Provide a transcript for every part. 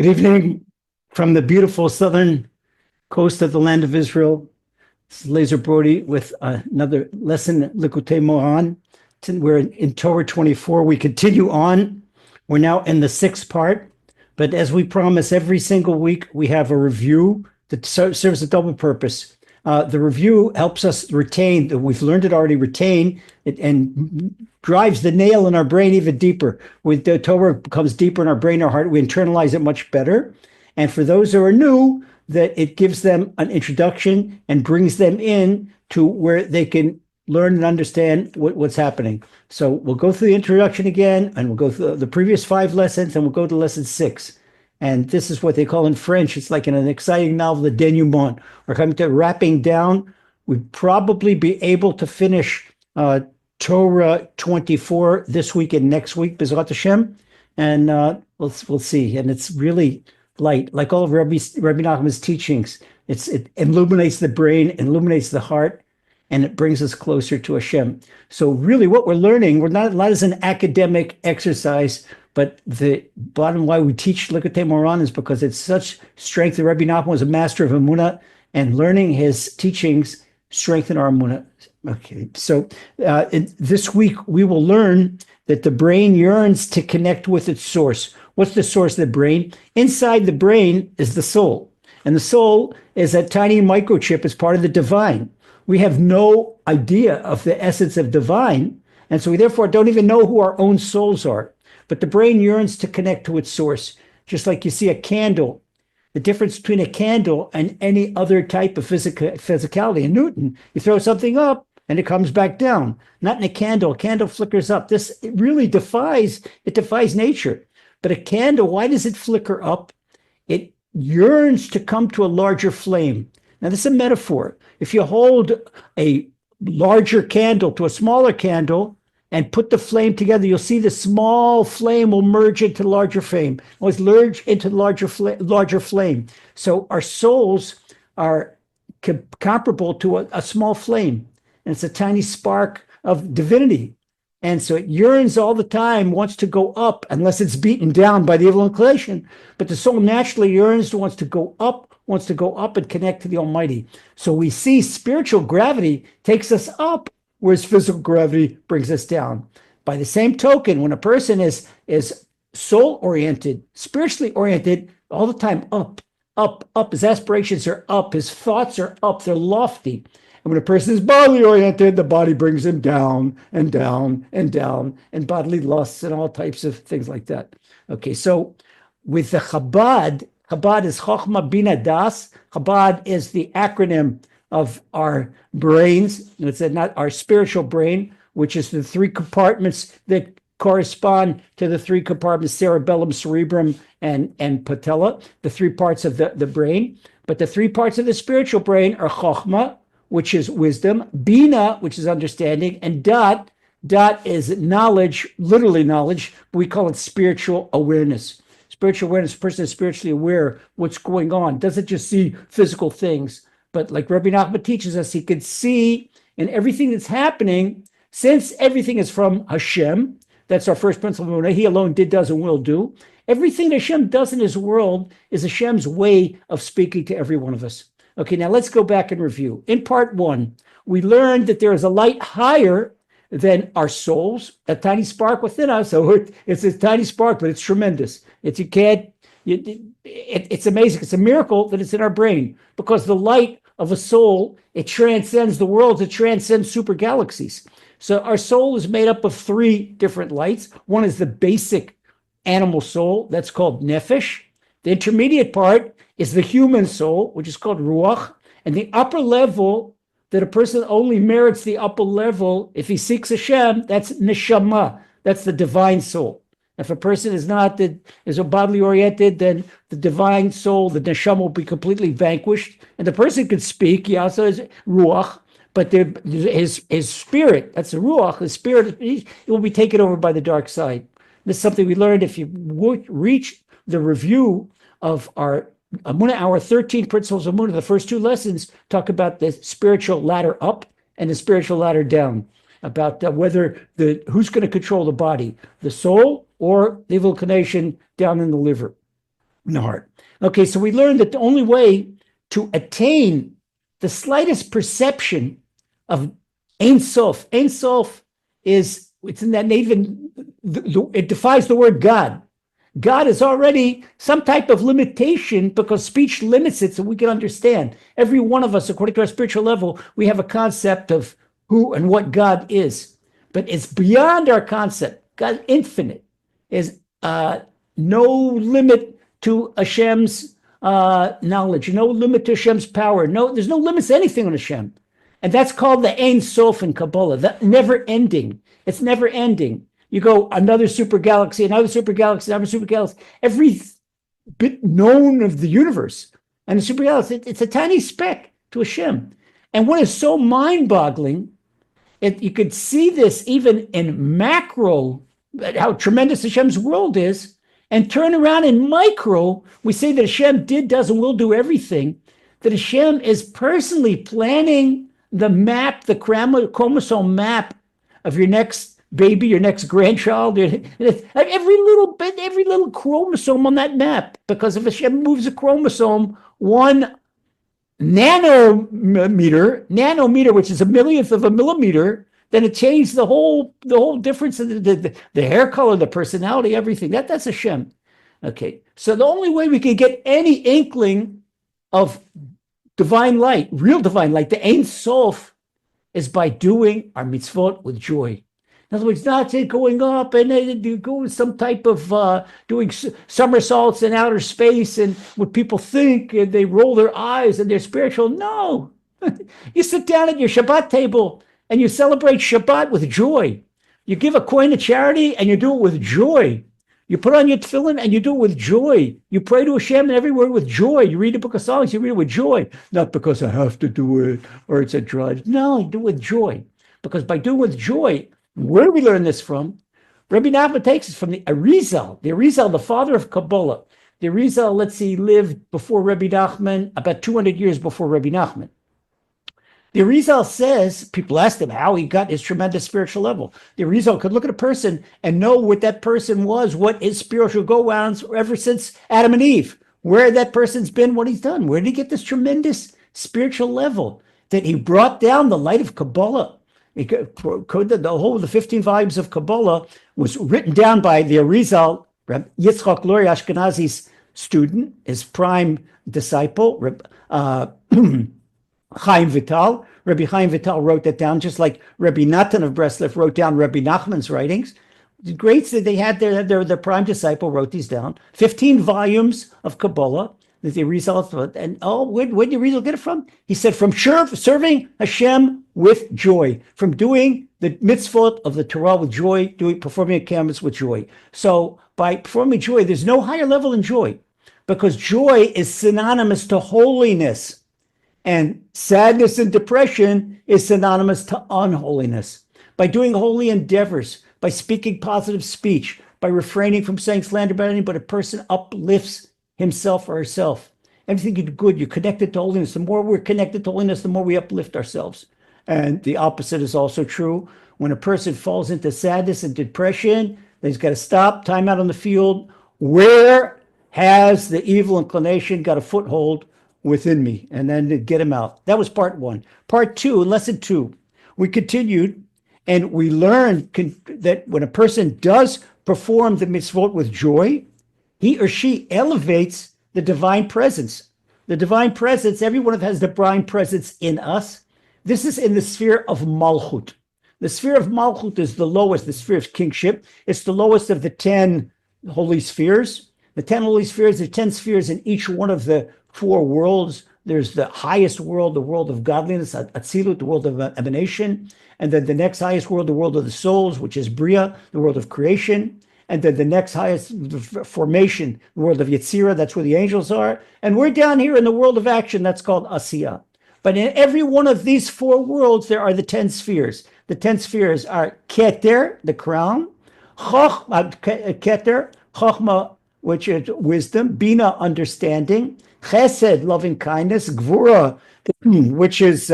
Good evening from the beautiful southern coast of the land of Israel. This is Laser Brody with another lesson, Likutei Moharan. We're in Torah 24. We continue on. We're now in the sixth part. But as we promise, every single week we have a review that serves a double purpose. The review helps us retain, we've learned it already, retain it, and drives the nail in our brain even deeper. With the Torah becomes deeper in our brain, our heart, we internalize it much better. And for those who are new, that it gives them an introduction and brings them in to where they can learn and understand what's happening. So we'll go through the introduction again, and we'll go through the previous 5 lessons, and we'll go to lesson 6. And this is what they call in French, it's like in an exciting novel, the denouement. We're coming to wrapping down. We'd probably be able to finish Torah 24 this week and next week, B'ezrat Hashem. And we'll see. And it's really light, like all of Rabbi Nachman's teachings. It illuminates the brain, illuminates the heart, and it brings us closer to Hashem. So really what we're learning, we're not as an academic exercise, but the bottom line we teach Likutei Moharan is because it's such strength. Rabbi Nachman was a master of Emunah, and learning his teachings strengthen our Emunah. Okay, so this week we will learn that the brain yearns to connect with its source. What's the source of the brain? Inside the brain is the soul. And the soul is a tiny microchip as part of the divine. We have no idea of the essence of divine, and so we therefore don't even know who our own souls are. But the brain yearns to connect to its source, just like you see a candle. The difference between a candle and any other type of physicality. In Newton, you throw something up and it comes back down. Not in a candle flickers up. It really defies nature. But a candle, why does it flicker up? It yearns to come to a larger flame. Now, this is a metaphor. If you hold a larger candle to a smaller candle and put the flame together, you'll see the small flame will merge into the larger flame. Always merge into the larger flame. So our souls are comparable to a small flame. And it's a tiny spark of divinity. And so it yearns all the time, wants to go up, unless it's beaten down by the evil inclination. But the soul naturally yearns, wants to go up and connect to the Almighty. So we see spiritual gravity takes us up, whereas physical gravity brings us down. By the same token, when a person is soul-oriented, spiritually oriented, all the time up, his aspirations are up, his thoughts are up, they're lofty. And when a person is bodily oriented, the body brings him down and down and down, and bodily lusts and all types of things like that. Okay, so with the Chaba'd is Chochmah Bina Das. Chaba'd is the acronym of our brains. It's not our spiritual brain, which is the 3 compartments that correspond to the 3 compartments, cerebellum, cerebrum, and patella, the 3 parts of the brain. But the 3 parts of the spiritual brain are Chochmah, which is wisdom, Bina, which is understanding, and Dat is knowledge, literally knowledge, but we call it spiritual awareness. Spiritual awareness, a person is spiritually aware of what's going on, doesn't just see physical things, but like Rabbi Nachman teaches us, he could see in everything that's happening, since everything is from Hashem, that's our first principle, he alone did, does, and will do. Everything Hashem does in his world is Hashem's way of speaking to every one of us. Okay, now let's go back and review. In part 1, we learned that there is a light higher than our souls, a tiny spark within us. So it's a tiny spark, but it's tremendous. It's amazing. It's a miracle that it's in our brain, because the light of a soul, it transcends the worlds, it transcends super galaxies. So our soul is made up of 3 different lights. One is the basic animal soul, that's called nefesh. The intermediate part is the human soul, which is called ruach. And the upper level, that a person only merits the upper level if he seeks Hashem, that's neshama, that's the divine soul. If a person is bodily oriented, then the divine soul, the neshama, will be completely vanquished. And the person could speak, he also has ruach, but his spirit, that's the ruach, his spirit, it will be taken over by the dark side. This is something we learned if you reach the review of our 13 principles of Emunah. The first 2 lessons talk about the spiritual ladder up and the spiritual ladder down, about who's going to control the body, the soul or the evil inclination down in the liver. in the heart. Okay, so we learned that the only way to attain the slightest perception of Ein Sof. Ein Sof it's in that native, it defies the word God. God is already some type of limitation because speech limits it so we can understand. Every one of us, according to our spiritual level, we have a concept of who and what God is. But it's beyond our concept. God infinite is no limit to Hashem's knowledge, no limit to Hashem's power. There's no limits to anything on Hashem. And that's called the Ein Sof in Kabbalah, the never ending. It's never ending. You go another super galaxy, another super galaxy, another super galaxy. Every bit known of the universe and the super galaxy, it's a tiny speck to Hashem. And what is so mind-boggling, you could see this even in macro, how tremendous Hashem's world is, and turn around in micro, we say that Hashem does, and will do everything, that Hashem is personally planning the map, the chromosome map of your next baby, your next grandchild, every little chromosome on that map, because if Hashem moves a chromosome 1 nanometer, which is a millionth of a millimeter, then it changed the whole difference of the hair color, the personality, everything. That's Hashem. Okay, so the only way we can get any inkling of divine light, real divine light, the Ein Sof, is by doing our mitzvot with joy. In other words, not going up and go some type of doing somersaults in outer space and what people think, and they roll their eyes and they're spiritual. No, you sit down at your Shabbat table and you celebrate Shabbat with joy. You give a coin to charity and you do it with joy. You put on your tefillin and you do it with joy. You pray to Hashem and every word with joy. You read a book of songs, you read it with joy. Not because I have to do it or it's a drudge. No, you do it with joy. Because by doing it with joy, where do we learn this from? Rabbi Nachman takes us from the Arizal. The Arizal, the father of Kabbalah. The Arizal, let's see, lived before Rabbi Nachman, about 200 years before Rabbi Nachman. The Arizal says, people asked him how he got his tremendous spiritual level. The Arizal could look at a person and know what that person was, what his spiritual go-rounds ever since Adam and Eve, where that person's been, what he's done. Where did he get this tremendous spiritual level? That he brought down the light of Kabbalah. The whole of the 15 volumes of Kabbalah was written down by the Arizal, Yitzchak Lori Ashkenazi's student, his prime disciple, Chaim Vital. Rabbi Chaim Vital wrote that down, just like Rabbi Natan of Breslov wrote down Rabbi Nachman's writings. The greats that they had their prime disciple wrote these down. 15 volumes of Kabbalah that the Arizal thought. And where did the Arizal get it from? He said, from serving Hashem with joy, from doing the mitzvot of the Torah with joy, performing a commandments with joy. So by performing joy, there's no higher level in joy, because joy is synonymous to holiness. And sadness and depression is synonymous to unholiness. By doing holy endeavors, by speaking positive speech, by refraining from saying slander about anybody, a person uplifts himself or herself. Everything you do good, you're connected to holiness. The more we're connected to holiness, the more we uplift ourselves. And the opposite is also true. When a person falls into sadness and depression, then he's got to stop, time out on the field. Where has the evil inclination got a foothold within me? And then to get him out. That was part 1. Part 2, lesson 2, we continued and we learned that when a person does perform the mitzvot with joy, he or she elevates the divine presence. The divine presence, everyone has the divine presence in us. This is in the sphere of Malchut. The sphere of Malchut is the lowest, the sphere of kingship. It's the lowest of the 10 holy spheres. The 10 holy spheres, there are 10 spheres in each one of the 4 worlds. There's the highest world, the world of godliness, Atzilut, the world of emanation. And then the next highest world, the world of the souls, which is Bria, the world of creation. And then the next highest formation, the world of Yetzirah, that's where the angels are. And we're down here in the world of action, that's called Asiyah. But in every one of these 4 worlds, there are the 10 spheres. The 10 spheres are Keter, the crown, Keter, Chochma, which is wisdom, Bina, understanding, Chesed, loving kindness, Gvura, which is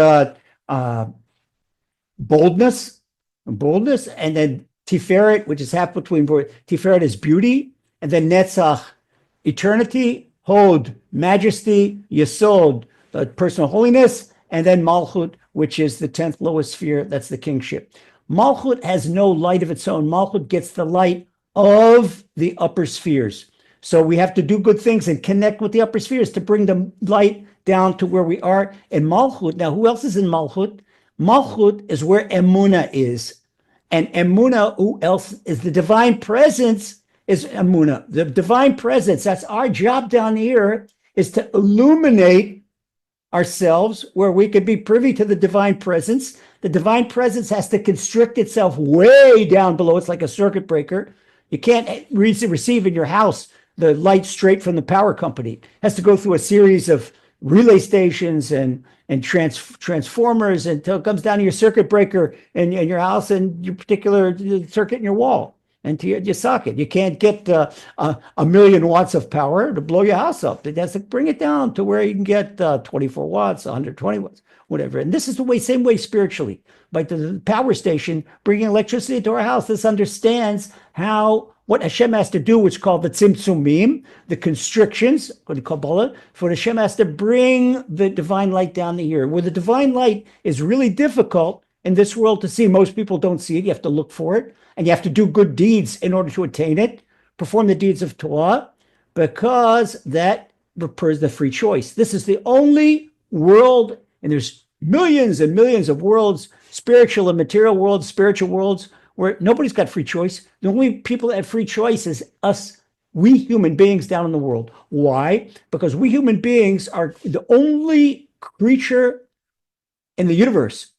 boldness, and then Tiferet, which is half between, Tiferet is beauty, and then Netzach, eternity, Hod, majesty, Yesod, personal holiness, and then Malchut, which is the 10th lowest sphere. That's the kingship. Malchut has no light of its own. Malchut gets the light of the upper spheres. So we have to do good things and connect with the upper spheres to bring the light down to where we are in Malchut. Now, who else is in Malchut? Malchut is where Emunah is. And Emunah, who else is the divine presence is Emunah. The divine presence, that's our job down here, is to illuminate ourselves where we could be privy to the divine presence. The divine presence has to constrict itself way down below. It's like a circuit breaker. You can't receive in your house the light straight from the power company. It has to go through a series of relay stations and transformers until it comes down to your circuit breaker in your house and your particular circuit in your wall and to your socket. You can't get a million watts of power to blow your house up. It has to bring it down to where you can get 24 watts, 120 watts, whatever. And this is the same way spiritually. Like the power station bringing electricity to our house, this understands what Hashem has to do, which is called the tzimtzumim, the constrictions, according to Kabbalah, for Hashem has to bring the divine light down to here. Where the divine light is really difficult in this world to see. Most people don't see it. You have to look for it, and you have to do good deeds in order to attain it, perform the deeds of Torah, because that refers the free choice. This is the only world, and there's millions and millions of worlds, spiritual and material worlds, spiritual worlds, where nobody's got free choice. The only people that have free choice is us, we human beings down in the world. Why? Because we human beings are the only creature in the universe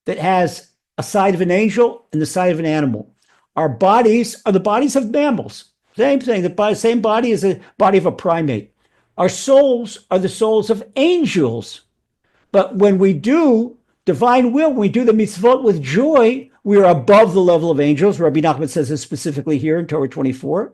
that has a side of an angel and the side of an animal. Our bodies are the bodies of mammals. Same thing, the same body as the body of a primate. Our souls are the souls of angels. But when we do divine will, when we do the mitzvot with joy, we are above the level of angels. Rabbi Nachman says this specifically here in Torah 24.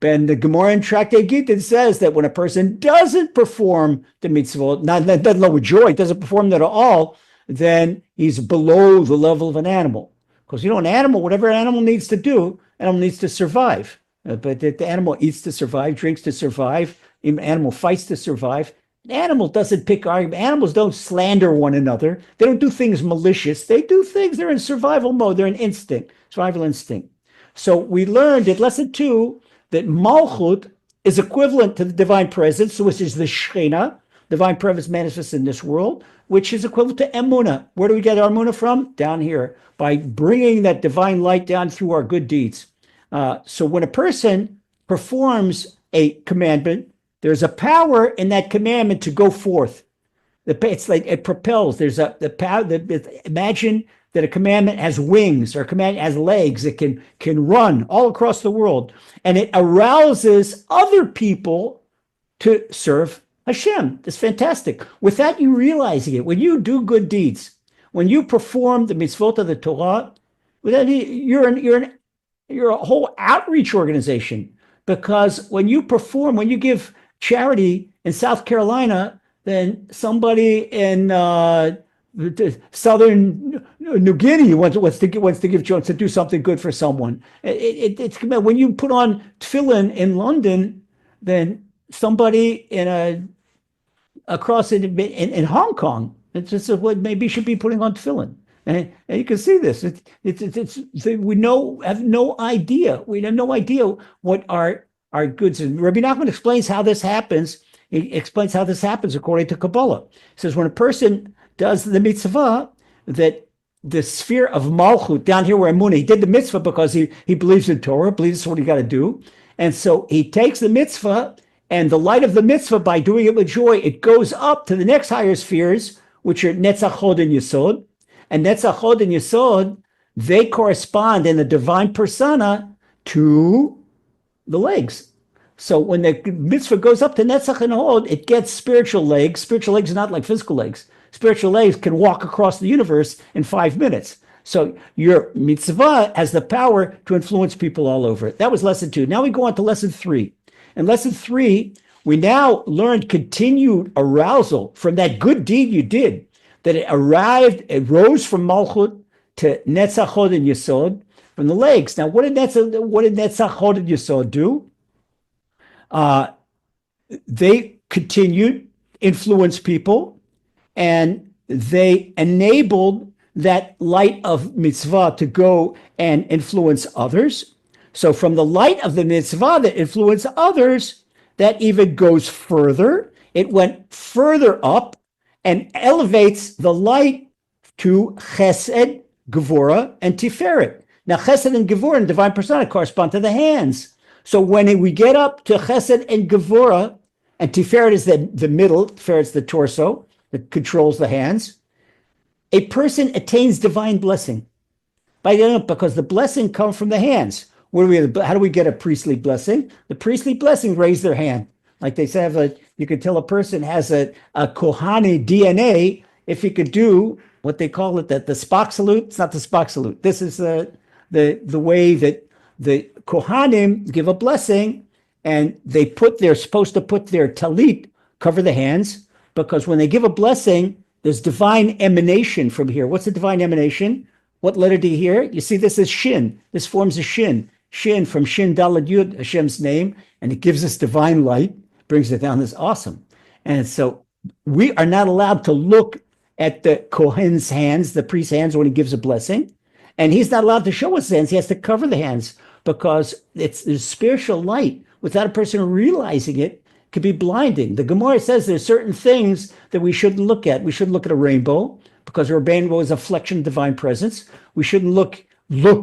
And the Gemara in Tractate Gittin says that when a person doesn't perform the mitzvot, not with joy, doesn't perform that at all, then he's below the level of an animal. Because, an animal, whatever an animal needs to do, animal needs to survive. But the animal eats to survive, drinks to survive, animal fights to survive. An animal doesn't pick arguments. Animals don't slander one another. They don't do things malicious. They do things, they're in survival mode. They're in instinct, survival instinct. So we learned in lesson 2 that Malchut is equivalent to the divine presence, which is the Shekhinah, divine presence manifests in this world, which is equivalent to Emunah. Where do we get our Emunah from? Down here, by bringing that divine light down through our good deeds. So when a person performs a commandment, there's a power in that commandment to go forth. It's like it propels. There's the power. Imagine that a commandment has wings or a commandment has legs. It can run all across the world, and it arouses other people to serve Hashem. It's fantastic. Without you realizing it, when you do good deeds, when you perform the mitzvot of the Torah, you're a whole outreach organization. Because when you give charity in South Carolina, then somebody in southern New Guinea wants to give to do something good for someone. It's when you put on tefillin in London, then somebody across in Hong Kong, it's just what maybe should be putting on tefillin. And you can see this. We have no idea. We have no idea what our goods. And Rabbi Nachman explains how this happens. He explains how this happens according to Kabbalah. He says when a person does the mitzvah, that the sphere of Malchut down here where Emunah, he did the mitzvah because he believes in Torah, believes that's what he got to do. And so he takes the mitzvah and the light of the mitzvah, by doing it with joy, it goes up to the next higher spheres, which are Netzach, Hod, and Yesod. And Netzach, Hod, and Yesod, they correspond in the divine persona to the legs. So when the mitzvah goes up to Netzach and Hod, it gets spiritual legs. Spiritual legs are not like physical legs. Spiritual legs can walk across the universe in 5 minutes. So your mitzvah has the power to influence people all over. That was lesson 2. Now we go on to lesson 3. In lesson 3, we now learned continued arousal from that good deed you did, that it rose from Malchut to Netzach, Hod, and Yesod from the legs. Now, what did Netzach, Hod, and Yesod do? they continued influence people, and they enabled that light of mitzvah to go and influence others. So from the light of the mitzvah that influenced others, that even goes further. It went further up and elevates the light to chesed, gevura, and tiferet. Now, chesed and gevura in divine persona correspond to the hands. So when we get up to chesed and gevura, and tiferet is the middle, tiferet is the torso that controls the hands, a person attains divine blessing. Because the blessing comes from the hands. How do we get a priestly blessing? The priestly blessing raise their hand. Like they say, you could tell a person has a Kohani DNA if he could do what they call it, the Spock salute. It's not the Spock salute. This is the way that the Kohanim give a blessing, and they're supposed to put their talit, cover the hands, because when they give a blessing, there's divine emanation from here. What's the divine emanation? What letter do you hear? You see, this is Shin. This forms a Shin. Shin from Shin Dalad Yud, Hashem's name, and it gives us divine light, brings it down. This awesome. And so we are not allowed to look at the Kohen's hands, the priest's hands, when he gives a blessing. And he's not allowed to show us hands. He has to cover the hands because there's spiritual light. Without a person realizing it, could be blinding. The Gemara says there's certain things that we shouldn't look at. We shouldn't look at a rainbow because a rainbow is a reflection of divine presence. We shouldn't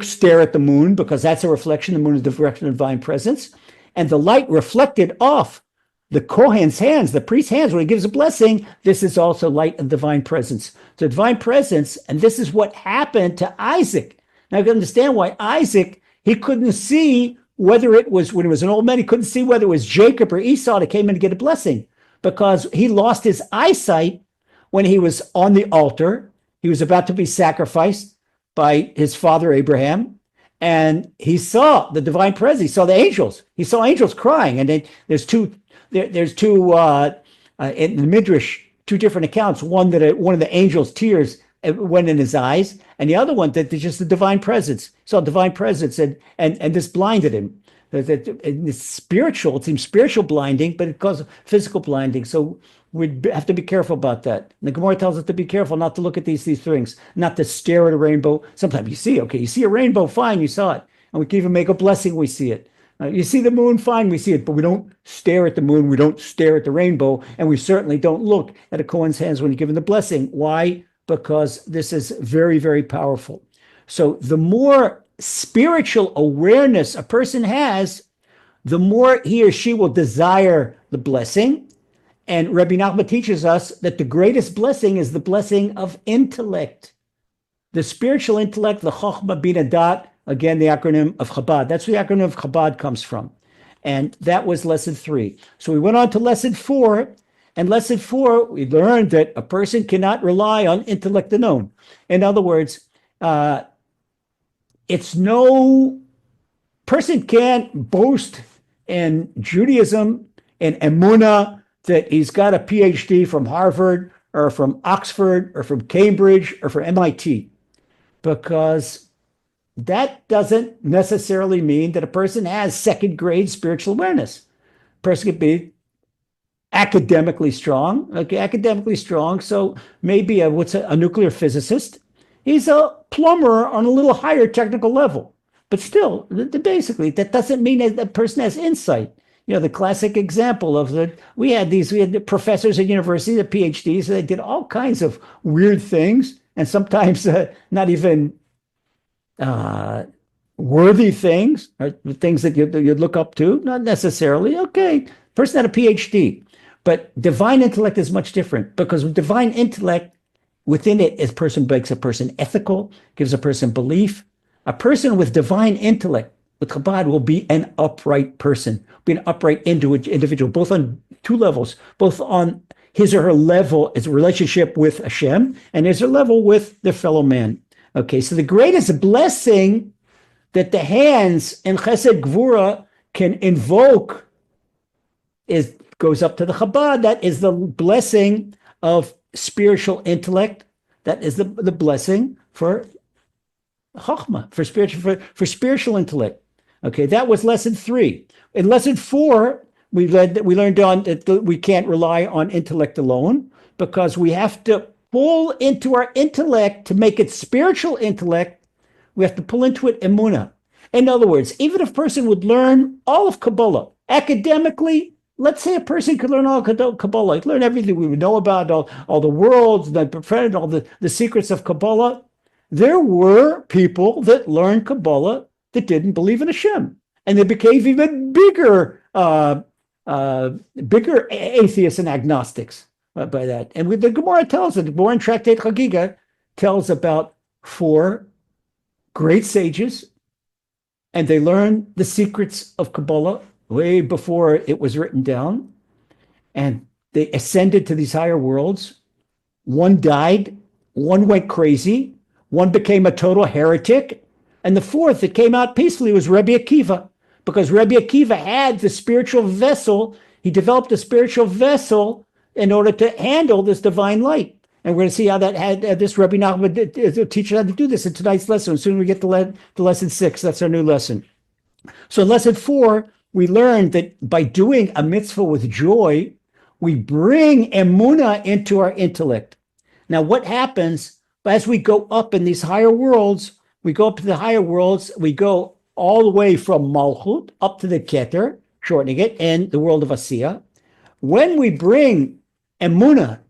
stare at the moon because that's a reflection. The moon is the reflection of divine presence. And the light reflected off the Kohen's hands, the priest's hands, when he gives a blessing, this is also light and divine presence. So divine presence, and this is what happened to Isaac. Now you can understand why Isaac, he couldn't see whether it was, when he was an old man, he couldn't see whether it was Jacob or Esau that came in to get a blessing because he lost his eyesight when he was on the altar. He was about to be sacrificed by his father Abraham, and he saw the divine presence. He saw the angels. He saw angels crying, and then there's two in the Midrash, two different accounts. One that one of the angels' tears went in his eyes, and the other one that there's just the divine presence. He saw divine presence, and this blinded him. It's spiritual. It seems spiritual blinding, but it causes physical blinding. So we have to be careful about that. And the Gemara tells us to be careful not to look at these things, not to stare at a rainbow. Sometimes you see a rainbow, fine, you saw it, and we can even make a blessing. We see it. You see the moon, fine, we see it, but we don't stare at the moon, we don't stare at the rainbow, and we certainly don't look at a Kohen's hands when he's given the blessing. Why? Because this is very, very powerful. So the more spiritual awareness a person has, the more he or she will desire the blessing. And Rabbi Nachman teaches us that the greatest blessing is the blessing of intellect. The spiritual intellect, the Chochmah Bina Dat, again, the acronym of Chaba'd. That's where the acronym of Chaba'd comes from. And that was lesson 3. So we went on to lesson 4. And lesson 4, we learned that a person cannot rely on intellect alone. In other words, person can't boast in Judaism and Emunah that he's got a PhD from Harvard or from Oxford or from Cambridge or from MIT, because that doesn't necessarily mean that a person has second grade spiritual awareness. A person could be academically strong, so maybe a nuclear physicist. He's a plumber on a little higher technical level. But still, basically, that doesn't mean that the person has insight. You know, the classic example of we had the professors at university, the PhDs, they did all kinds of weird things, and sometimes not even worthy things, or things that you'd look up to, not necessarily. Okay, person had a PhD, but divine intellect is much different, because with divine intellect, within it, a person makes a person ethical, gives a person belief. A person with divine intellect, with Chabad, will be an upright person, be an upright individual, both on two levels, both on his or her level, his relationship with Hashem, and his or her level with their fellow man. Okay, so the greatest blessing that the hands in Chesed Gvura can invoke goes up to the Chabad. That is the blessing of spiritual intellect. That is the blessing for Chachma, for spiritual intellect. Okay, that was lesson 3. In lesson 4, we learned on that we can't rely on intellect alone, because we have to pull into our intellect to make it spiritual intellect. We have to pull into it emunah. In other words, even if a person would learn all of Kabbalah academically, let's say a person could learn all Kabbalah, learn everything we would know about, all the worlds, all the secrets of Kabbalah. There were people that learned Kabbalah that didn't believe in Hashem, and they became even bigger atheists and agnostics by that. And the Gemara tells it. The Gemara in Tractate Chagiga tells about 4 great sages, and they learned the secrets of Kabbalah way before it was written down, and they ascended to these higher worlds. One died, one went crazy, one became a total heretic, and the 4th that came out peacefully was Rabbi Akiva, because Rabbi Akiva had the spiritual vessel. He developed a spiritual vessel in order to handle this divine light. And we're going to see how that had this Rabbi Nachman teaches how to do this in tonight's lesson. As soon as we get to lesson 6, that's our new lesson. So in lesson 4, we learned that by doing a mitzvah with joy, we bring emunah into our intellect. Now, what happens as we go up in these higher worlds? We go up to the higher worlds. We go all the way from Malchut up to the Keter, shortening it, and the world of Asiya. When we bring emunah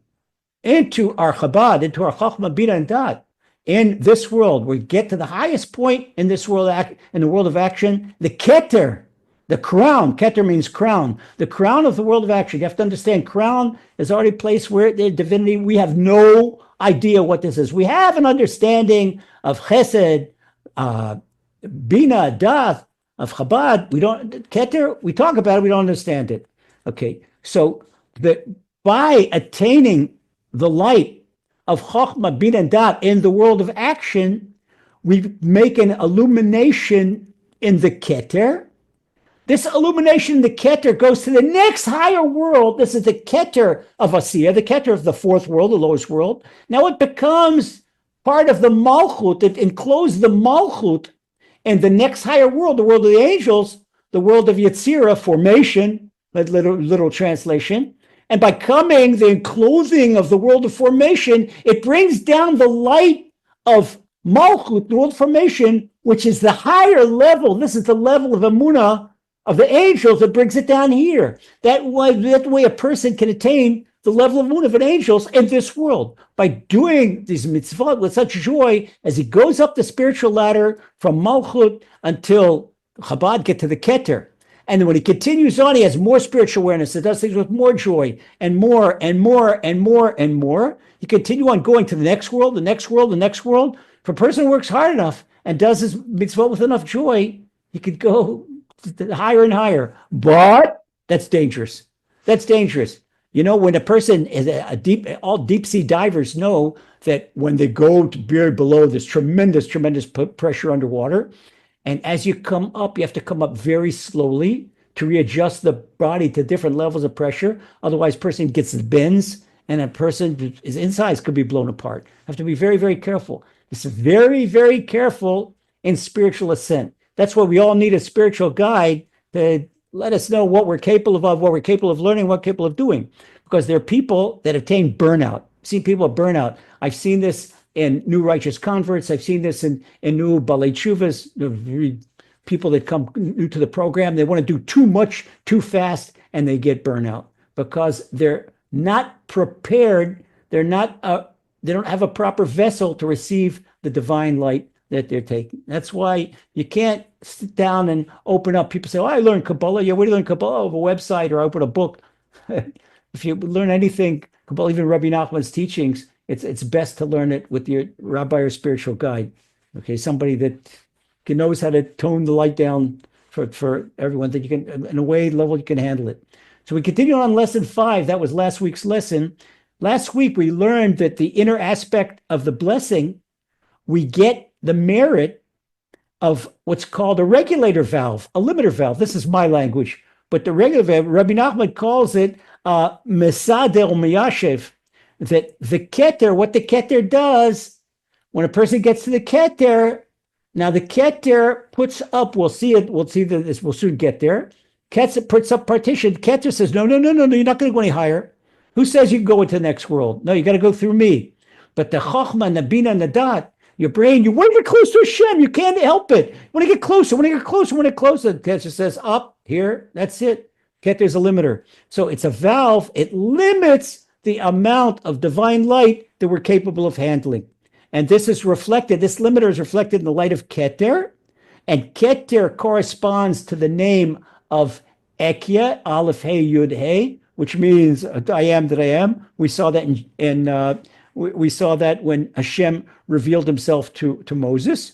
into our Chaba'd, into our Chachma, Bina, and Dat, in this world, we get to the highest point in this world, in the world of action, the Keter, the crown. Keter means crown. The crown of the world of action. You have to understand, crown is already placed where the divinity. We have no idea what this is. We have an understanding of Chesed, Bina, Dat, of Chabad. We don't, Keter, we talk about it, we don't understand it. Okay, so by attaining the light of Chochmah, Bina, and Dat in the world of action, we make an illumination in the Keter. This illumination in the Keter goes to the next higher world. This is the Keter of Asiya, the Keter of the 4th world, the lowest world. Now it becomes part of the Malchut. It encloses the Malchut and the next higher world, the world of the angels, the world of Yetzirah, formation, literal translation. And by coming, the enclosing of the world of formation, it brings down the light of Malchut, the world of formation, which is the higher level. This is the level of Emunah of the angels that brings it down here. That way a person can attain the level of Emunah of an angels in this world by doing these mitzvot with such joy as he goes up the spiritual ladder from Malchut until Chaba'd get to the Keter. And then when he continues on, he has more spiritual awareness. He does things with more joy and more and more and more and more. He continue on going to the next world, the next world, the next world. If a person works hard enough and does his mitzvot with enough joy, he could go higher and higher. But that's dangerous. That's dangerous. You know, when a person is all deep sea divers know that when they go to very below, there's tremendous pressure underwater. And as you come up, you have to come up very slowly to readjust the body to different levels of pressure. Otherwise, person gets the bends, and a person, his insides could be blown apart. Have to be very, very careful. It's very, very careful in spiritual ascent. That's why we all need a spiritual guide to let us know what we're capable of, what we're capable of learning, what we're capable of doing. Because there are people that attain burnout. I've seen people burn out. I've seen this in new righteous converts. I've seen this in new Balei Tshuvas, people that come new to the program. They want to do too much, too fast, and they get burnout because they're not prepared. They don't have a proper vessel to receive the divine light that they're taking. That's why you can't sit down and open up. People say, "Oh, I learned Kabbalah." Yeah, where do you learn Kabbalah? Over a website, or I open a book. If you learn anything, Kabbalah, even Rabbi Nachman's teachings, it's best to learn it with your rabbi or spiritual guide. Okay, somebody that knows how to tone the light down for everyone, that you can, in a way, level you can handle it. So we continue on lesson 5. That was last week's lesson. Last week, we learned that the inner aspect of the blessing, we get the merit of what's called a regulator valve, a limiter valve. This is my language, but the regulator valve, Rabbi Nachman calls it mesader miyashev, that the Keter, what the Keter does, when a person gets to the Keter, now the Keter puts up, we'll see this, we'll soon get there. Keter puts up partition. Keter says, no, you're not going to go any higher. Who says you can go into the next world? No, you got to go through me. But the Chochmah and the Bina and the Dot, your brain, you want to get close to Hashem. You can't help it. You want to get closer. Keter says, up, here, that's it. Keter's a limiter. So it's a valve. It limits the amount of divine light that we're capable of handling. And this limiter is reflected in the light of Keter. And Keter corresponds to the name of Ekya, Aleph Hey Yud Hey, which means I am that I am. We saw that we saw that when Hashem revealed himself to Moses.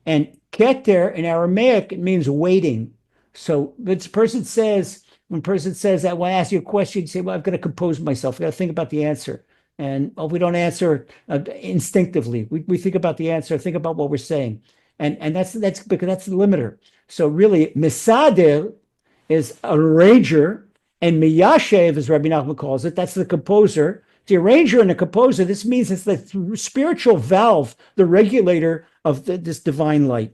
And Keter in Aramaic, it means waiting. So when a person says that, when I ask you a question, you say, well, I've got to compose myself. I've got to think about the answer. And we don't answer instinctively. We think about the answer, think about what we're saying. And that's because that's the limiter. So really, Mesader is an arranger, and Miyashev, as Rabbi Nachman calls it, that's the composer. The arranger and the composer, this means it's the spiritual valve, the regulator of this divine light.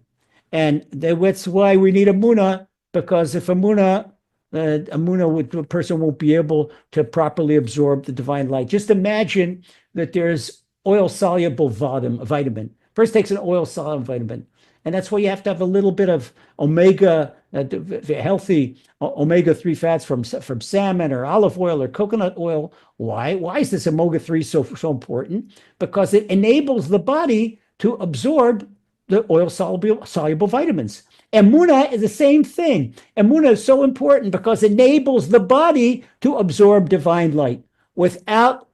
And that's why we need Amunah, because if Amunah, a person won't be able to properly absorb the divine light. Just imagine that there's oil-soluble vitamin. First takes an oil-soluble vitamin. And that's why you have to have a little bit of healthy omega-3 fats from salmon or olive oil or coconut oil. Why? Why is this omega-3 so important? Because it enables the body to absorb the oil-soluble vitamins. Emunah is the same thing. Emunah is so important because it enables the body to absorb divine light. Without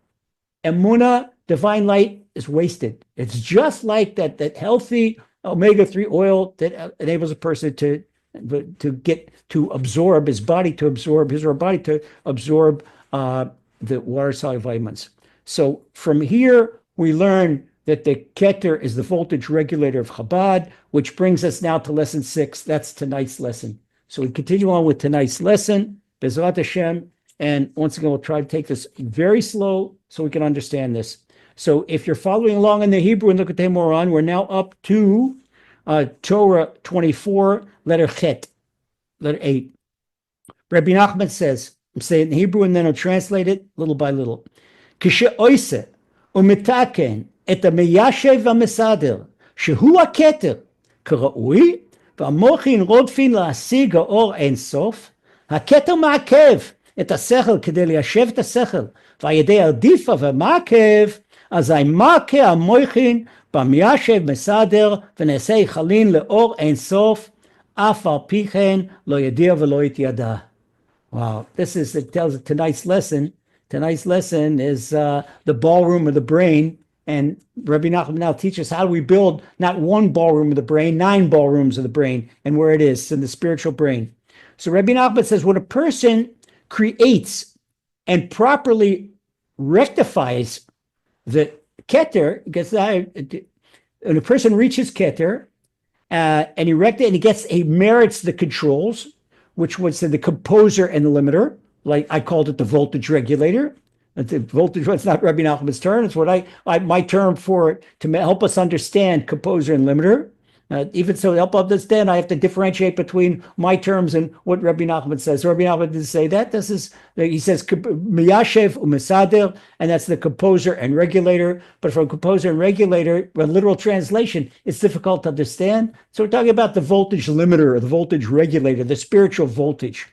Emunah, divine light is wasted. It's just like that healthy omega-3 oil that enables a person to absorb his or her body to absorb the water-soluble vitamins. So from here, we learn that the Keter is the voltage regulator of Chaba'd, which brings us now to lesson 6. That's tonight's lesson. So we continue on with tonight's lesson, Bezrat Hashem, and once again, we'll try to take this very slow so we can understand this. So if you're following along in the Hebrew and Likutei Moharan, we're now up to Torah 24, letter Chet, letter 8. Rabbi Nachman says, I'm saying it in Hebrew and then I'll translate it little by little. Kishe oise umitaken et המיישב והמסדר, שהוא הכתר, כראוי, והמוחין רודפין להשיג האור אין סוף, הכתר מעכב את השכל כדי ליישב את השכל, ועל ידי עדיפה ומעכב, אזי מכה המוחין במיישב מסדר, ונעשה חלין לאור אין סוף, אף על פי כן לא ידיע ולא יתידע. Wow, it tells tonight's lesson. Tonight's lesson is the ballroom of the brain. And Rabbi Nachman now teaches how do we build not one ballroom of the brain, 9 ballrooms of the brain, and where it is in the spiritual brain. So Rabbi Nachman says when a person creates and properly rectifies the Keter, when a person reaches Keter and he merits the controls, which was the composer and the limiter, like I called it the voltage regulator. The voltage, it's not Rabbi Nachman's term. It's what my term for it to help us understand composer and limiter. Even so, to help understand, I have to differentiate between my terms and what Rabbi Nachman says. Rabbi Nachman didn't say that. He says miyashev umesader, and that's the composer and regulator. But from composer and regulator, a literal translation, it's difficult to understand. So we're talking about the voltage limiter or the voltage regulator, the spiritual voltage,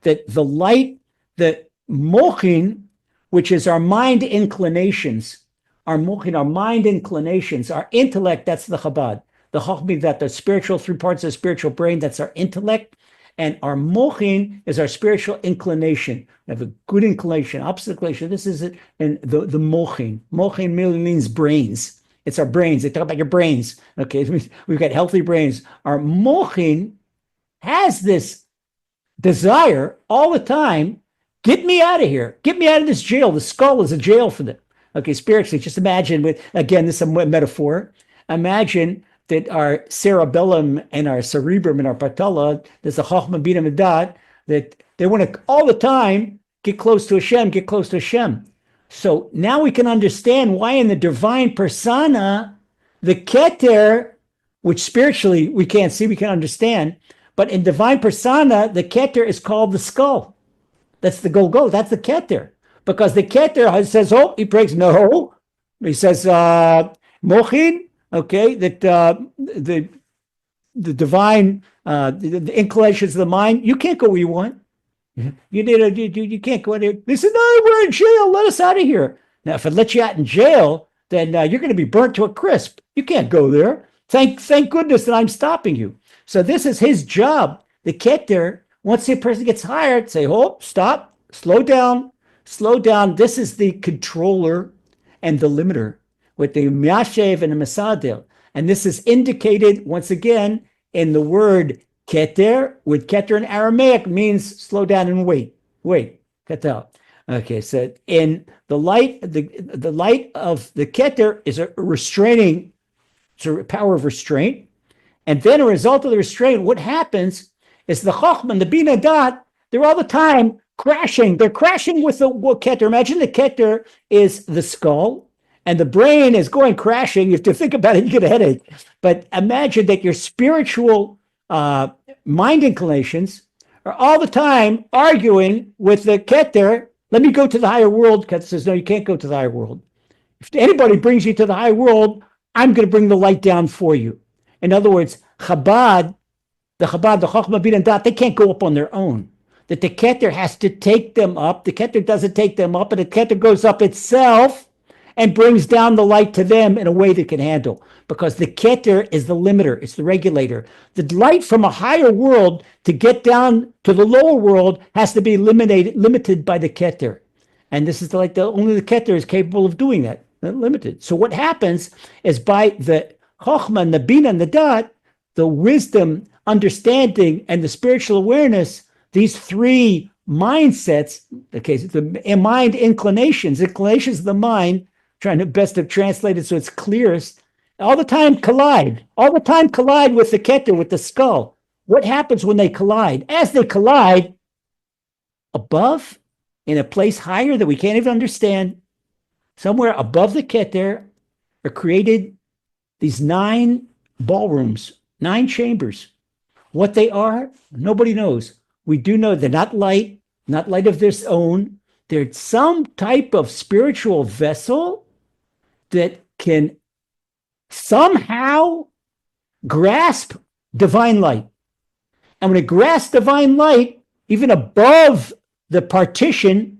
that the light, the mochin, which is our mind inclinations, our mind inclinations, our intellect, that's the Chaba'd. The Chachmi, that the spiritual 3 parts of the spiritual brain, that's our intellect. And our mochin is our spiritual inclination. We have a good inclination, opposite inclination. This is it. And the mochin. Mochin merely means brains. It's our brains. They talk about your brains. Okay, we've got healthy brains. Our mochin has this desire all the time. Get me out of here. Get me out of this jail. The skull is a jail for them. Okay, spiritually, just imagine this is a metaphor. Imagine that our cerebellum and our cerebrum and our patella, there's a chokhmah bina medat, that they want to all the time get close to Hashem. So now we can understand why in the divine persona, the Keter, which spiritually we can't see, we can understand, But in divine persona, the Keter is called the skull. That's the go. That's the Keter. Because the Keter says, oh, he breaks. No. He says, Mochin, okay, that the divine, the inclinations of the mind, you can't go where you want. You can't go in there. They said, no, we're in jail. Let us out of here. Now, if it lets you out in jail, then you're going to be burnt to a crisp. You can't go there. Thank goodness that I'm stopping you. So this is his job. The Keter, once the person gets hired, say, oh, stop, slow down. This is the controller and the limiter with the Miashev and the Mesadel. And this is indicated, once again, in the word Keter, with Keter in Aramaic means slow down and wait, Keter. Okay, so in the light, the light of the Keter is a restraining, it's a power of restraint. And then a result of the restraint, what happens is the Chochmah, the Bina Dat, they're all the time crashing. They're crashing with the Keter. Imagine the Keter is the skull, and the brain is going crashing. You have to think about it, you get a headache. But imagine that your spiritual mind inclinations are all the time arguing with the Keter. Let me go to the higher world. Keter says, no, you can't go to the higher world. If anybody brings you to the higher world, I'm going to bring the light down for you. In other words, Chaba'd, the Chochmah, Bina, Dat, they can't go up on their own. That the Keter has to take them up. The Keter doesn't take them up, but the Keter goes up itself and brings down the light to them in a way they can handle. Because the Keter is the limiter, it's the regulator. The light from a higher world to get down to the lower world has to be limited by the Keter. And this is like only the Keter is capable of doing that, limited. So what happens is by the Chochmah and the Bina and the Dat, the wisdom, understanding, and the spiritual awareness, these three mindsets, okay, the mind inclinations of the mind, trying to best to translate it so it's clearest, all the time collide with the Keter, with the skull. What happens when they collide? As they collide, above, in a place higher that we can't even understand, somewhere above the Keter are created these 9 ballrooms, 9 chambers. What they are, nobody knows. We do know they're not light of their own. They're some type of spiritual vessel that can somehow grasp divine light. And when it grasps divine light, even above the partition,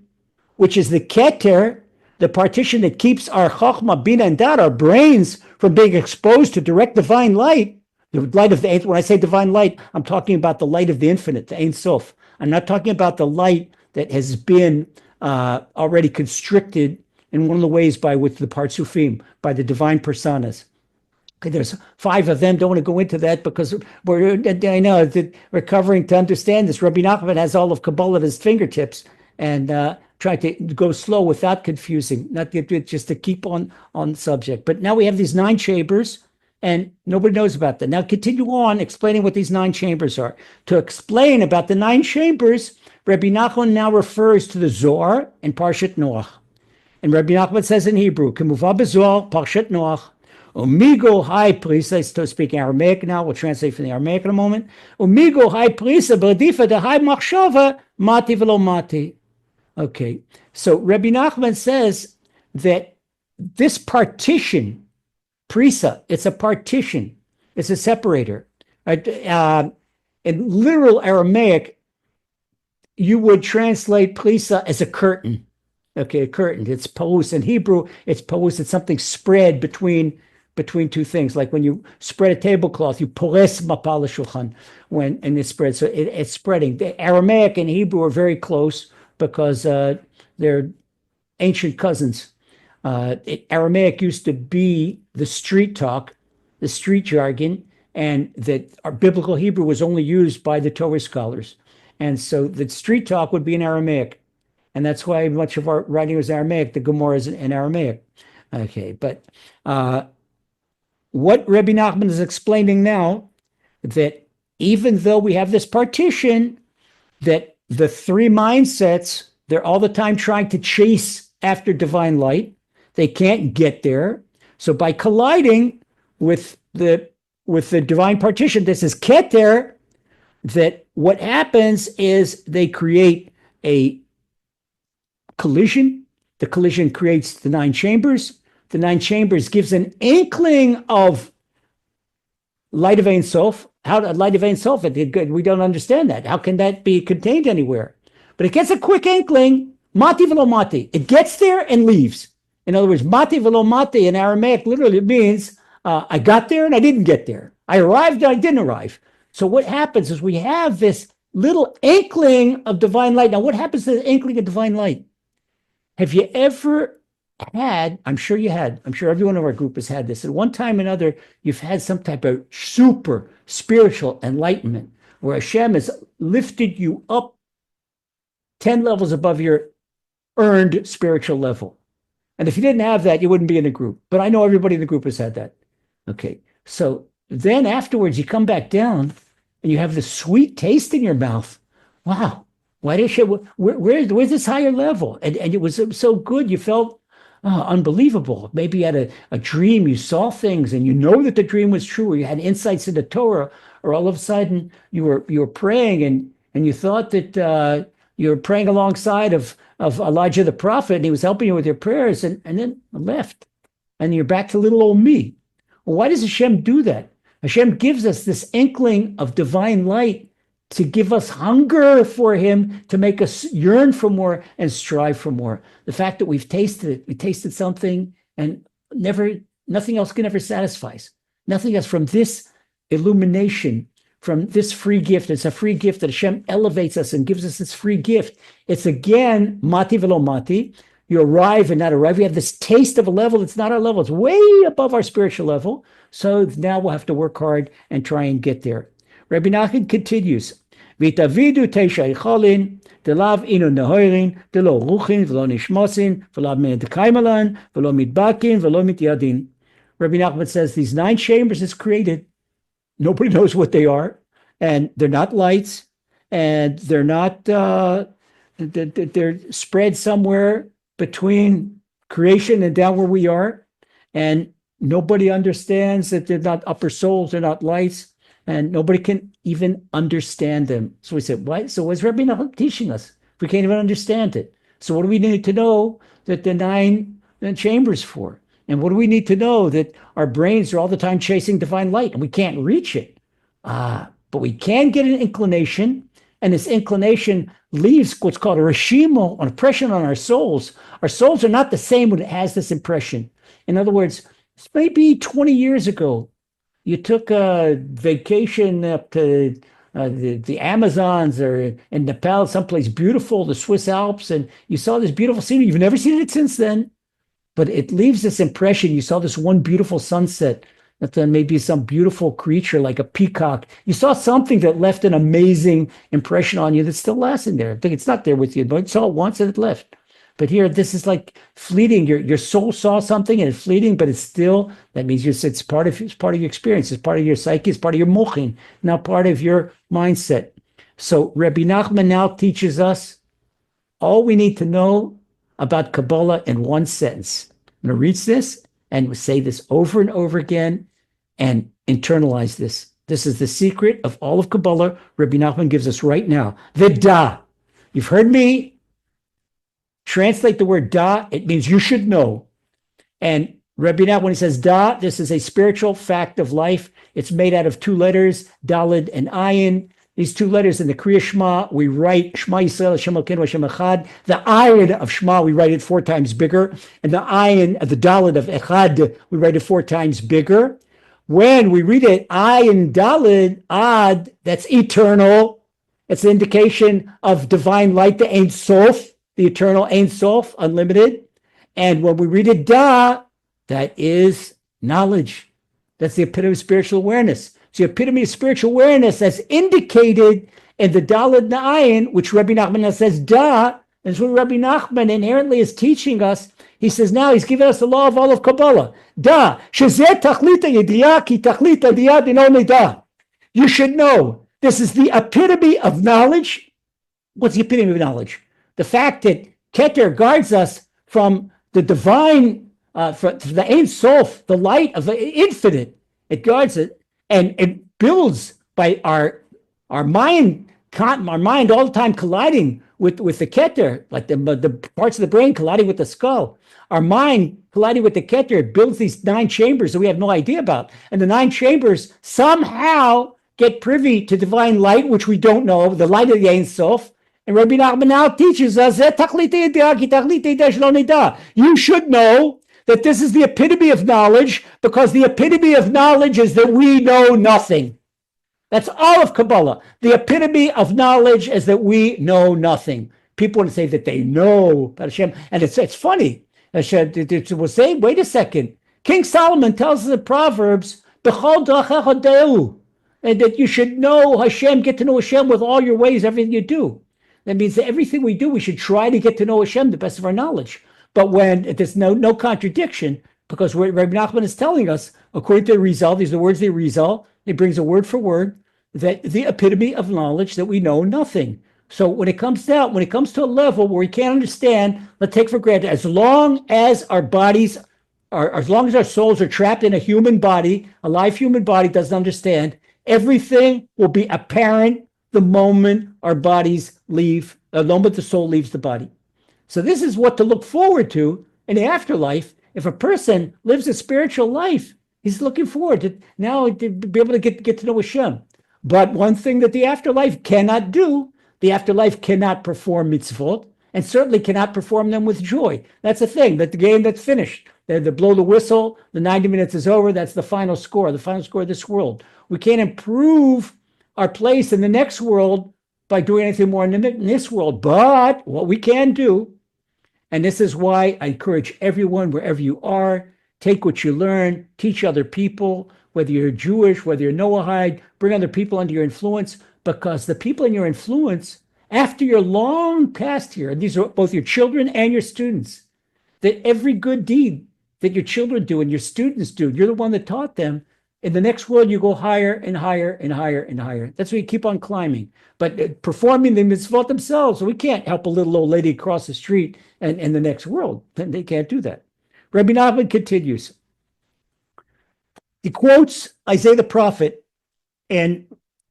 which is the Keter, the partition that keeps our Chochmah, Bina, and Dat, our brains, from being exposed to direct divine light, the light of the, when I say divine light, I'm talking about the light of the infinite, the Ein Sof. I'm not talking about the light that has been already constricted in one of the ways with the Partsufim, by the divine personas. Okay, there's 5 of them. Don't want to go into that because I know that we're covering to understand this. Rabbi Nachman has all of Kabbalah at his fingertips, and try to go slow without confusing, not just to keep on subject. But now we have these 9 chambers, and nobody knows about that. Now continue on explaining what these 9 chambers are. To explain about the 9 chambers, Rabbi Nachman now refers to the Zohar and Parshat Noach. And Rabbi Nachman says in Hebrew, Kemuva b'Zohar, Parshat Noach, Umigo hai prisa, to speak Aramaic now, we'll translate from the Aramaic in a moment. Umigo hai prisa, b'radifa de hai machshava, mati velo mati. Okay, so Rabbi Nachman says that this partition, prisa, it's a partition, it's a separator. In literal Aramaic, you would translate prisa as a curtain. Okay, a curtain. It's pos. In Hebrew, it's pos. It's something spread between 2 things. Like when you spread a tablecloth, you pores mapal shulchan, and it spreads. So it's spreading. The Aramaic and Hebrew are very close because they're ancient cousins. Aramaic used to be the street talk, the street jargon, and that our biblical Hebrew was only used by the Torah scholars. And so the street talk would be in Aramaic. And that's why much of our writing is Aramaic. The Gemara is in Aramaic. Okay, but what Rabbi Nachman is explaining now, that even though we have this partition, that the 3 mindsets, they're all the time trying to chase after divine light. They can't get there. So by colliding with the divine partition, this is Keter, that what happens is they create a collision. The collision creates the 9 chambers. The 9 chambers gives an inkling of light of Ein Sof. How light of Ein Sof? We don't understand that. How can that be contained anywhere? But it gets a quick inkling. Mati velo mati. It gets there and leaves. In other words, mati velo mati in Aramaic literally means I got there and I didn't get there. I arrived and I didn't arrive. So what happens is we have this little inkling of divine light. Now, what happens to the inkling of divine light? Have you ever had, I'm sure you had, I'm sure everyone of our group has had this, at one time or another, you've had some type of super spiritual enlightenment where Hashem has lifted you up 10 levels above your earned spiritual level. And if you didn't have that, you wouldn't be in the group. But I know everybody in the group has had that. Okay, so then afterwards, you come back down and you have this sweet taste in your mouth. Wow, why did you, where's this higher level? And it was so good, you felt unbelievable. Maybe you had a dream, you saw things and you know that the dream was true, or you had insights into Torah, or all of a sudden you were praying and you thought that you were praying alongside of Elijah the prophet, and he was helping you with your prayers, and then left. And you're back to little old me. Well, why does Hashem do that? Hashem gives us this inkling of divine light to give us hunger for him, to make us yearn for more and strive for more. The fact that we've tasted it, we tasted something, and nothing else can ever satisfy us. Nothing else from this illumination, from this free gift. It's a free gift that Hashem elevates us and gives us this free gift. It's again, mati velo mati. You arrive and not arrive. We have this taste of a level that's not our level. It's way above our spiritual level. So now we'll have to work hard and try and get there. Rabbi Nachman continues. V'tavidu teisha icholin, delav inu nehoirin, delo ruchin, velo nishmosin, velo medekaimalan, velo mitbakin, velo mityadin. Rabbi Nachman says these 9 chambers is created. Nobody knows what they are, and they're not lights, and they're not, they're spread somewhere between creation and down where we are, and nobody understands that they're not upper souls, they're not lights, and nobody can even understand them. So we said, why? So what's Rabbi Nachman teaching us? We can't even understand it. So what do we need to know that the 9 chambers for? And what do we need to know? That our brains are all the time chasing divine light and we can't reach it. But we can get an inclination, and this inclination leaves what's called a reshimo, an impression on our souls. Our souls are not the same when it has this impression. In other words, maybe 20 years ago, you took a vacation up to the Amazons or in Nepal, someplace beautiful, the Swiss Alps, and you saw this beautiful scenery. You've never seen it since then. But it leaves this impression. You saw this one beautiful sunset, that then maybe some beautiful creature like a peacock. You saw something that left an amazing impression on you that still lasts in there. I think it's not there with you, but you saw it once and it left. But here, this is like fleeting. Your soul saw something and it's fleeting, but it's still, that means it's part of your experience. It's part of your psyche. It's part of your mochin, now part of your mindset. So Rabbi Nachman now teaches us all we need to know about Kabbalah in one sentence. I'm going to read this and say this over and over again and internalize this. This is the secret of all of Kabbalah Rabbi Nachman gives us right now. The da. You've heard me translate the word da. It means you should know. And Rabbi Nachman, when he says da, this is a spiritual fact of life. It's made out of 2 letters, Daled and Ayin. These 2 letters in the Kriya Shema, we write Shema Yisrael, Hashem Elokeinu, Hashem Echad. The ayin of Shema, we write it 4 times bigger. And the ayin, the Daled of Echad, we write it 4 times bigger. When we read it, ayin, Daled, Ad, that's eternal. It's an indication of divine light, the Ein Sof, the eternal Ein Sof, unlimited. And when we read it, Da, that is knowledge. That's the epitome of spiritual awareness. It's the epitome of spiritual awareness that's indicated in the Daled Na'ayin, which Rabbi Nachman says Da, and what Rabbi Nachman inherently is teaching us. He says now he's giving us the law of all of Kabbalah. Da, shezeh tachlita yediyah ki tachlita diyah din only da. You should know. This is the epitome of knowledge. What's the epitome of knowledge? The fact that Keter guards us from the divine, from the Ein Sof, the light of the infinite. It guards it. And it builds by our Our mind, our mind all the time colliding with the Keter, like the parts of the brain colliding with the skull. Our mind colliding with the Keter builds these 9 chambers that we have no idea about. And the 9 chambers somehow get privy to divine light, which we don't know, the light of the Ein Sof. And Rabbi Nachman now teaches us that you should know that this is the epitome of knowledge, because the epitome of knowledge is that we know nothing. That's all of Kabbalah. The epitome of knowledge is that we know nothing. People want to say that they know Hashem, and it's funny. We'll say, wait a second. King Solomon tells us in Proverbs, "B'chol drachecha deu," and that you should know Hashem, get to know Hashem with all your ways, everything you do. That means that everything we do, we should try to get to know Hashem the best of our knowledge. But when there's no contradiction, because Rabbi Nachman is telling us, according to the Rizal, these are the words of the Rizal, he brings a word for word, that the epitome of knowledge that we know nothing. So when it comes to a level where we can't understand, let's take for granted, as long as our bodies are, as long as our souls are trapped in a human body, a live human body doesn't understand, everything will be apparent the moment our bodies leave, the moment the soul leaves the body. So this is what to look forward to in the afterlife. If a person lives a spiritual life, he's looking forward to now to be able to get to know Hashem. But one thing that the afterlife cannot do, the afterlife cannot perform mitzvot, and certainly cannot perform them with joy. That's the thing, that the game that's finished. They blow the whistle, the 90 minutes is over, that's the final score of this world. We can't improve our place in the next world by doing anything more in this world. But what we can do, and this is why I encourage everyone, wherever you are, take what you learn, teach other people, whether you're Jewish, whether you're Noahide, bring other people under your influence, because the people in your influence, after your long past here, and these are both your children and your students, that every good deed that your children do and your students do, you're the one that taught them. In the next world, you go higher and higher and higher and higher. That's why you keep on climbing. But performing the mitzvot themselves, we can't help a little old lady across the street and in the next world. They can't do that. Rabbi Nachman continues. He quotes Isaiah the prophet in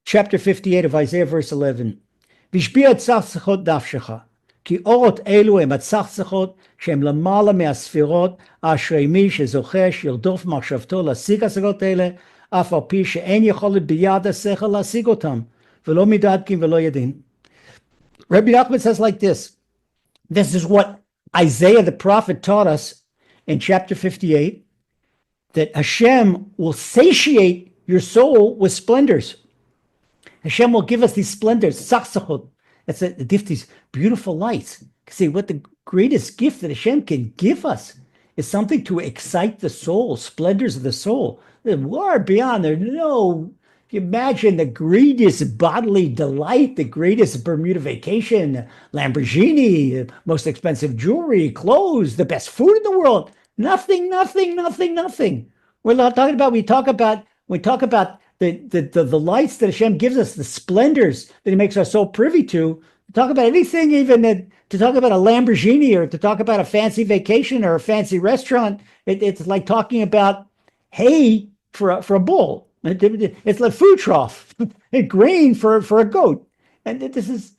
chapter 58 of Isaiah, verse 11. Vishbiat tzachzachot nafshecha, ki orot elu hem atzachzachot shem lamala me'asfirot ashrei mi shezochesh yirdof machshavto lasig hasagot ele af al pi she'en yecholet biyad hasechel lasig otam velo midadkim velo yadin. Rabbi Nachman says like this. This is what Isaiah the prophet taught us in chapter 58, that Hashem will satiate your soul with splendors. Hashem will give us these splendors, tzachzachot. That's the gift, these beautiful lights. See, what the greatest gift that Hashem can give us is something to excite the soul, splendors of the soul. Far beyond there, no. If you imagine the greatest bodily delight, the greatest Bermuda vacation, Lamborghini, most expensive jewelry, clothes, the best food in the world. Nothing. We're not talking about, we talk about the lights that Hashem gives us, the splendors that he makes our soul privy to talk about anything, even to talk about a Lamborghini or to talk about a fancy vacation or a fancy restaurant. It's like talking about hay for a bull. It's like food trough, grain for a goat. And this is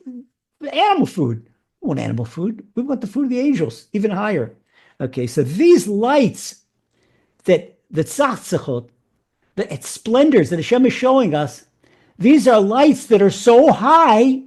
animal food. We want animal food. We want the food of the angels, even higher. Okay, so these lights that the tzachzachot, the splendors that Hashem is showing us, these are lights that are so high.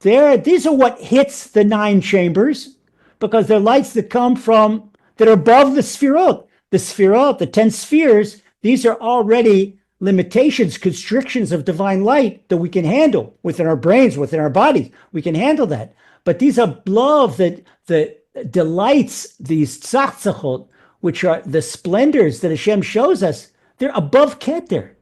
These are what hits the 9 chambers, because they're lights that come from, that are above the sphirot. The sphirot, the 10 spheres, these are already limitations, constrictions of divine light that we can handle within our brains, within our bodies. We can handle that. But these are love that delights, these tzachzachot, which are the splendors that Hashem shows us. They're above Keter.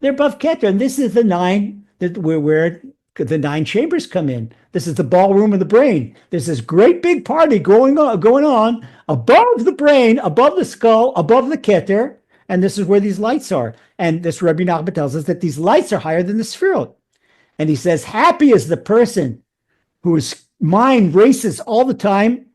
They're above Keter. And this is the 9 where the 9 chambers come in. This is the ballroom of the brain. There's this great big party going on above the brain, above the skull, above the Keter. And this is where these lights are. And this Rabbi Nachman tells us that these lights are higher than the sphirot. And he says, happy is the person whose mind races all the time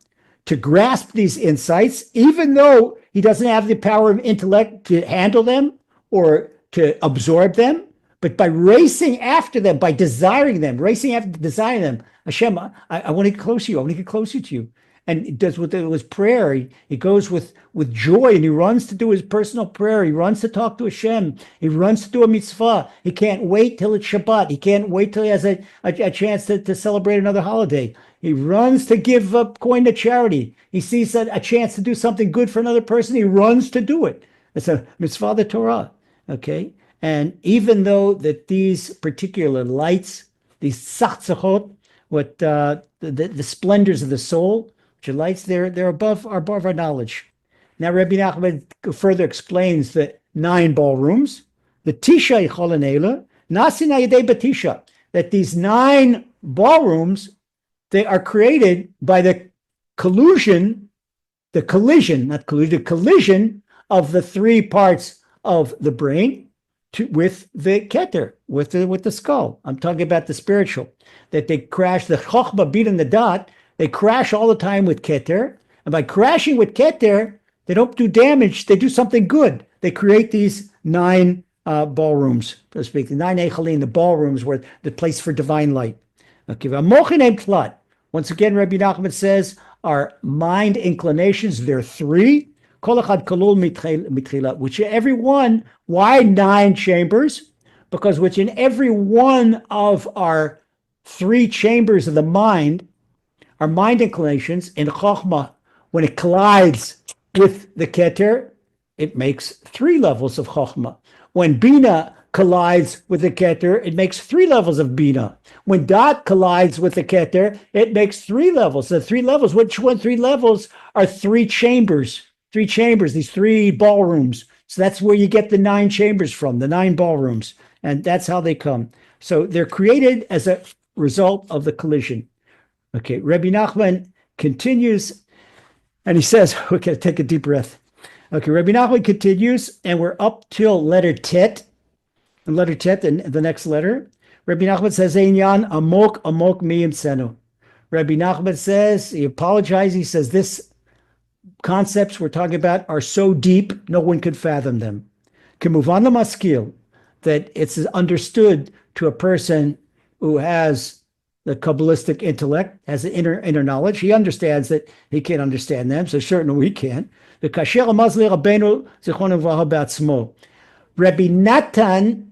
to grasp these insights, even though he doesn't have the power of intellect to handle them or to absorb them. But by racing after them, by desiring them, racing after desiring them, Hashem, I want to get close to you. I want to get closer to you. And he does with his prayer. He goes with joy, and he runs to do his personal prayer. He runs to talk to Hashem. He runs to do a mitzvah. He can't wait till it's Shabbat. He can't wait till he has a chance to celebrate another holiday. He runs to give up coin to charity. He sees a chance to do something good for another person. He runs to do it. It's a mitzvah, the Torah. Okay? And even though that these particular lights, these tzachtzachot, what the splendors of the soul, which are lights, they're above our knowledge. Now, Rabbi Nachman further explains the 9 ballrooms, the Tisha Yicholanela, Nasina Yedei Batisha, that these 9 ballrooms, they are created by the collision of the 3 parts of the brain with the Keter, with the skull. I'm talking about the spiritual, that they crash, the Chochmah, Bina, and the Dot, they crash all the time with Keter. And by crashing with Keter, they don't do damage, they do something good. They create these 9 ballrooms, so to speak, the 9 Echalim, the ballrooms were the place for divine light. Okay, once again, Rabbi Nachman says, our mind inclinations, there are 3. Which every one, why 9 chambers? Because which in every one of our 3 chambers of the mind, our mind inclinations, in Chochmah, when it collides with the Keter, it makes 3 levels of Chochmah. When Bina collides with the Keter, it makes 3 levels of Bina. When Dot collides with the Keter, it makes 3 levels. The 3 levels, which one 3 levels are 3 chambers. 3 chambers, these 3 ballrooms. So that's where you get the 9 chambers from, the 9 ballrooms. And that's how they come. So they're created as a result of the collision. Okay, Rabbi Nachman continues, and he says, okay, take a deep breath. Okay, Rabbi Nachman continues, and we're up till letter Tet. And letter Tet, the next letter. Rabbi Nachman says, Einyan amok amok miyimtzenu. Rabbi Nachman says, he apologizes, he says, this concepts we're talking about are so deep, no one could fathom them. Kemuvan lamaskil, that it's understood to a person who has the Kabbalistic intellect, has the inner knowledge. He understands that he can't understand them, so certainly we can't. The kasher amazli rabbeinu zichron levracha ba'atzmo. Rabbi Natan,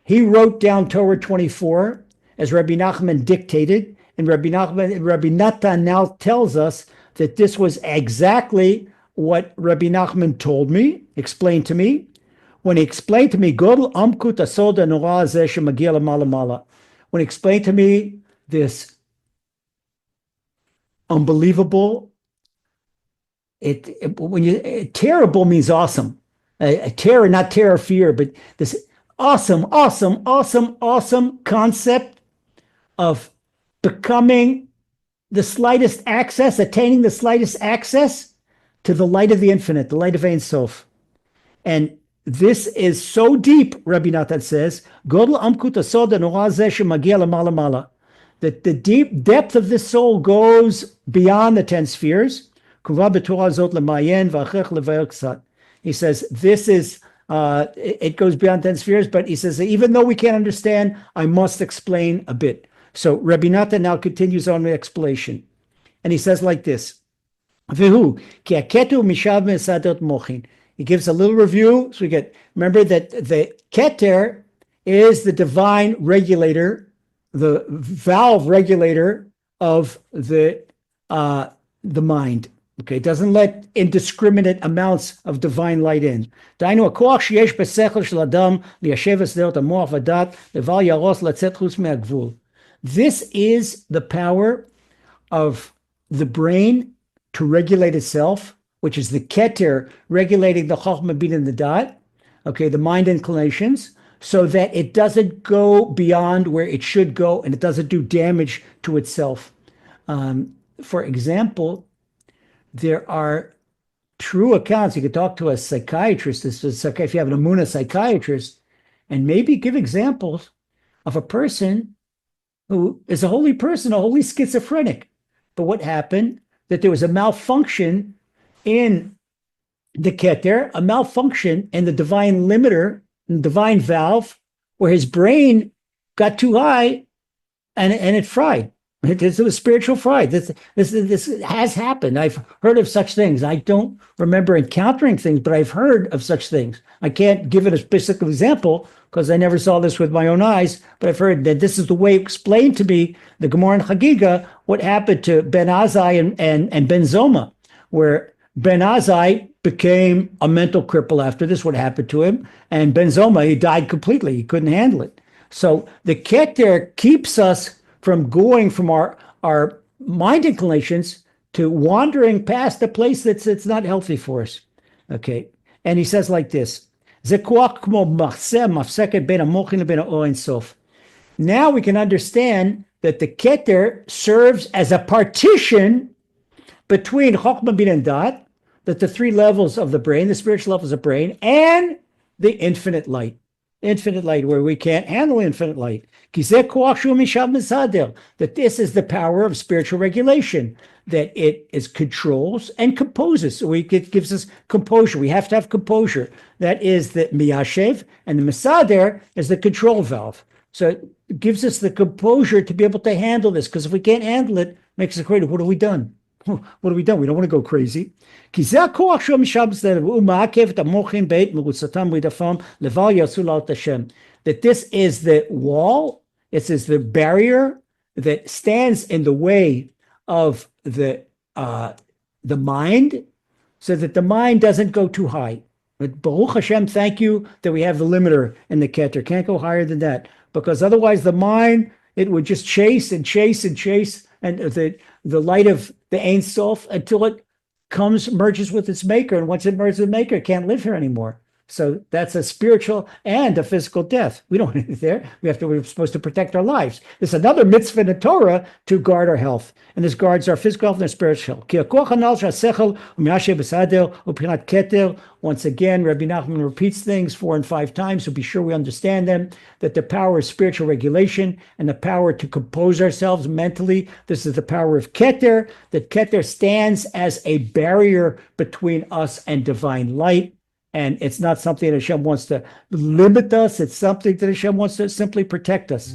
he wrote down Torah 24 as Rabbi Nachman dictated, and Rabbi Natan now tells us that this was exactly what Rabbi Nachman told me, explained to me, when he explained to me, Godel Amkut Asod Nora Zeh Shemagia Lamala Mala. When he explained to me this unbelievable, terrible means awesome. Terror, not terror, fear, but this awesome concept of becoming the slightest access, attaining the slightest access to the light of the infinite, the light of Ein Sof. And this is so deep, Rabbi Natan says, Godel Amkut Asod Nora Zeh Shemagia Lamala Mala, that the deep depth of this soul goes beyond the 10 spheres. He says, this is, it goes beyond 10 spheres, but he says, even though we can't understand, I must explain a bit. So Rabbi Natan now continues on the explanation. And he says like this, he gives a little review. So we remember that the Keter is the divine regulator, the valve regulator of the mind. Okay, it doesn't let indiscriminate amounts of divine light in. This is the power of the brain to regulate itself, which is the Keter regulating the Chochmah, Bina, and the Dot, okay, the mind inclinations, so that it doesn't go beyond where it should go and it doesn't do damage to itself. For example, there are true accounts. You could talk to a psychiatrist, if you have an Amunah psychiatrist, and maybe give examples of a person who is a holy person, a holy schizophrenic. But what happened? That there was a malfunction in the Keter, a malfunction in the divine limiter, divine valve, where his brain got too high and it fried. It was spiritual fried. This has happened. I've heard of such things. I don't remember encountering things, but I've heard of such things. I can't give it a specific example because I never saw this with my own eyes, but I've heard that this is the way explained to me, the Gemara and Chagiga, what happened to Ben Azai and Ben Zoma, where Ben Azai became a mental cripple after this, what happened to him, and Ben Zoma, he died completely. He couldn't handle it. So the Keter keeps us from going from our mind inclinations to wandering past a place that's not healthy for us. Okay. And he says like this. Now we can understand that the Keter serves as a partition between Chokhmah, Bin, and Dat, that the three levels of the brain, the spiritual levels of brain, and the infinite light, where we can't handle infinite light. That this is the power of spiritual regulation, that it is controls and composes. So it gives us composure. We have to have composure. That is the miyashev, and the mesader is the control valve. So it gives us the composure to be able to handle this, because if we can't handle it, it makes us afraid. What have we done? What have we done? We don't want to go crazy. That this is the wall, this is the barrier that stands in the way of the mind, so that the mind doesn't go too high. But Baruch Hashem, thank you that we have the limiter in the Keter. Can't go higher than that, because otherwise the mind, it would just chase and chase and chase, and the light of the Ein Sof until it merges with its maker. And once it merges with the maker, it can't live here anymore. So that's a spiritual and a physical death. We don't want it there. We're supposed to protect our lives. There's another mitzvah in the Torah to guard our health. And this guards our physical health and our spiritual health. Once again, Rabbi Nachman repeats things 4 and 5 times, so be sure we understand them, that the power of spiritual regulation and the power to compose ourselves mentally, this is the power of Keter, that Keter stands as a barrier between us and divine light. And it's not something that Hashem wants to limit us. It's something that Hashem wants to simply protect us.